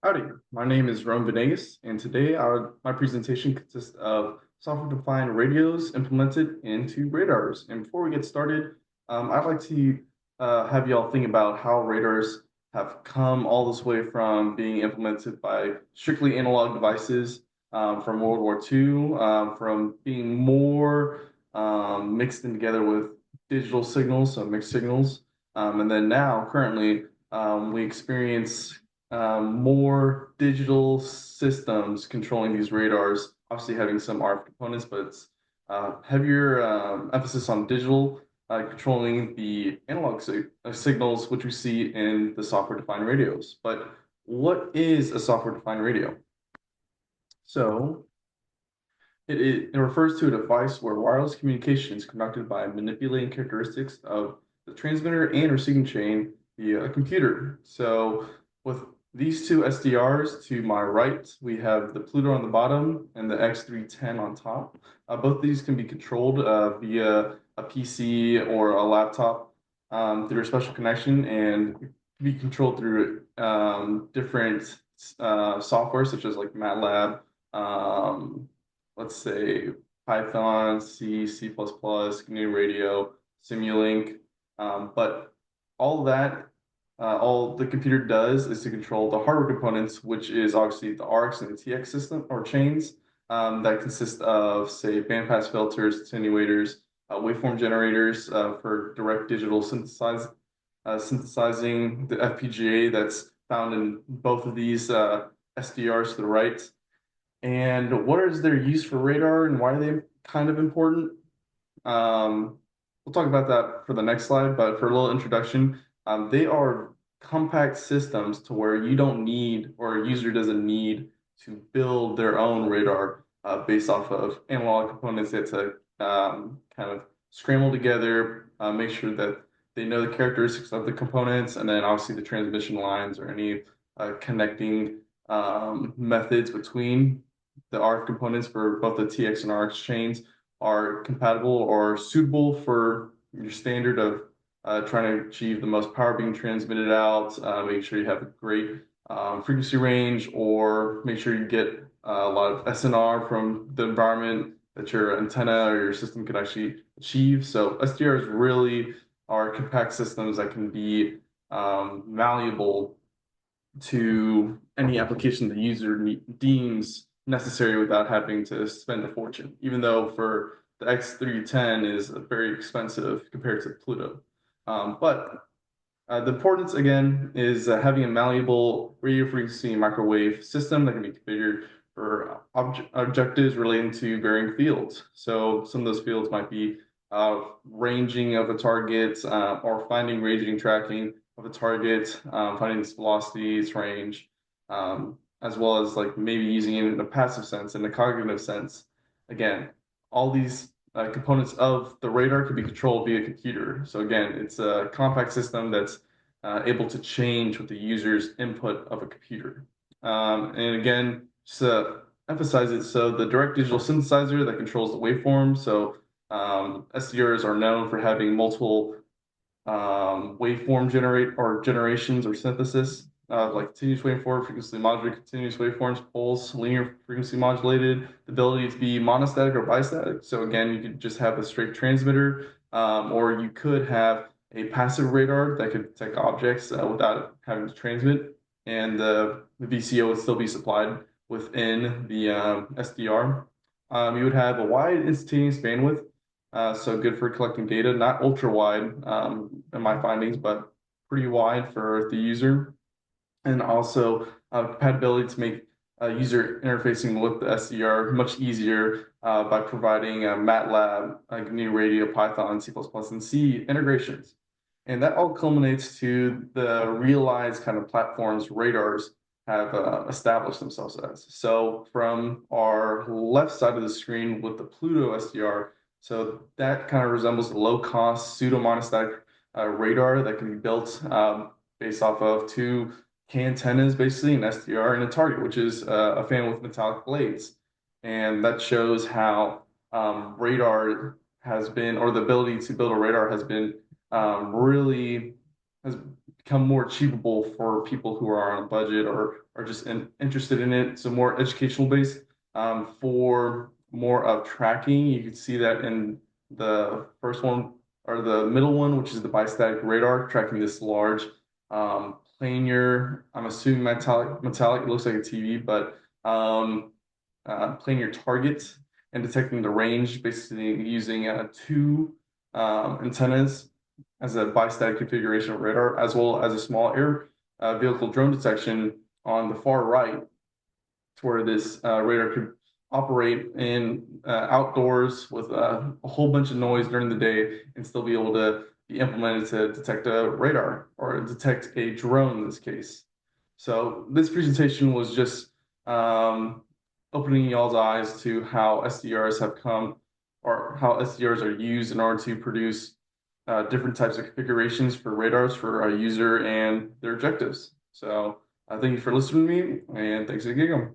Howdy, my name is Ron Venegas, and today my presentation consists of software-defined radios implemented into radars. And before we get started, I'd like to have y'all think about how radars have come all this way from being implemented by strictly analog devices from World War II, from being more mixed in together with digital signals, so mixed signals, and then now currently we experience more digital systems controlling these radars, obviously having some RF components, but it's heavier emphasis on digital controlling the analog signals, which we see in the software-defined radios. But what is a software-defined radio? So it refers to a device where wireless communication is conducted by manipulating characteristics of the transmitter and receiving chain via a computer. So with these two SDRs to my right, we have the Pluto on the bottom and the X310 on top. Both of these can be controlled via a PC or a laptop through a special connection and be controlled through different software such as like MATLAB, let's say Python, C, C++, GNU Radio, Simulink. But all that, all the computer does is to control the hardware components, which is obviously the RX and the TX system or chains that consist of, say, bandpass filters, attenuators, waveform generators for direct digital synthesizing the FPGA that's found in both of these SDRs to the right. And what is their use for radar and why are they kind of important? We'll talk about that for the next slide, but for a little introduction, they are compact systems to where you don't need or a user doesn't need to build their own radar based off of analog components that to kind of scramble together, make sure that they know the characteristics of the components, and then obviously the transmission lines or any connecting methods between the RF components for both the TX and RX chains are compatible or suitable for your standard of trying to achieve the most power being transmitted out, make sure you have a great frequency range, or make sure you get a lot of SNR from the environment that your antenna or your system can actually achieve. So SDRs really are compact systems that can be malleable to any application the user deems necessary without having to spend a fortune, even though for the X310 is very expensive compared to Pluto. But the importance again is having a malleable radio frequency microwave system that can be configured for objectives relating to varying fields. So some of those fields might be ranging of a target or finding ranging tracking of a target, finding its velocity, its range, as well as like maybe using it in a passive sense, in a cognitive sense. Again, all these components of the radar can be controlled via computer. So again, it's a compact system that's able to change with the user's input of a computer. And again, just to emphasize it, so the direct digital synthesizer that controls the waveform. So SDRs are known for having multiple waveform generations or synthesis like continuous waveform, frequency modulated, continuous waveforms, pulse, linear frequency modulated, the ability to be monostatic or bistatic. So again, you could just have a straight transmitter, or you could have a passive radar that could detect objects without having to transmit, and the VCO would still be supplied within the SDR. You would have a wide instantaneous bandwidth, so good for collecting data, not ultra wide in my findings, but pretty wide for the user. And also compatibility to make user interfacing with the SDR much easier by providing MATLAB, GNU Radio, Python, C++, and C integrations. And that all culminates to the realized kind of platforms radars have established themselves as. So from our left side of the screen with the Pluto SDR, so that kind of resembles a low-cost pseudo-monostatic radar that can be built based off of two antennas, basically an SDR and a target, which is a fan with metallic blades. And that shows how radar has been, or the ability to build a radar has been really has become more achievable for for people who are on a budget or are just interested in it. So more educational based. For more of tracking, you can see that in the first one or the middle one, which is the bistatic radar, tracking this large planar. I'm assuming metallic. It looks like a TV, but planar target and detecting the range, basically using two antennas as a bistatic configuration of radar, as well as a small air vehicle drone detection on the far right, to where this radar could operate in outdoors with a whole bunch of noise during the day and still be able to be implemented to detect a radar or detect a drone in this case. So this presentation was just opening y'all's eyes to how SDRs have come or how SDRs are used in order to produce different types of configurations for radars for a user and their objectives. So thank you for listening to me, and thanks again.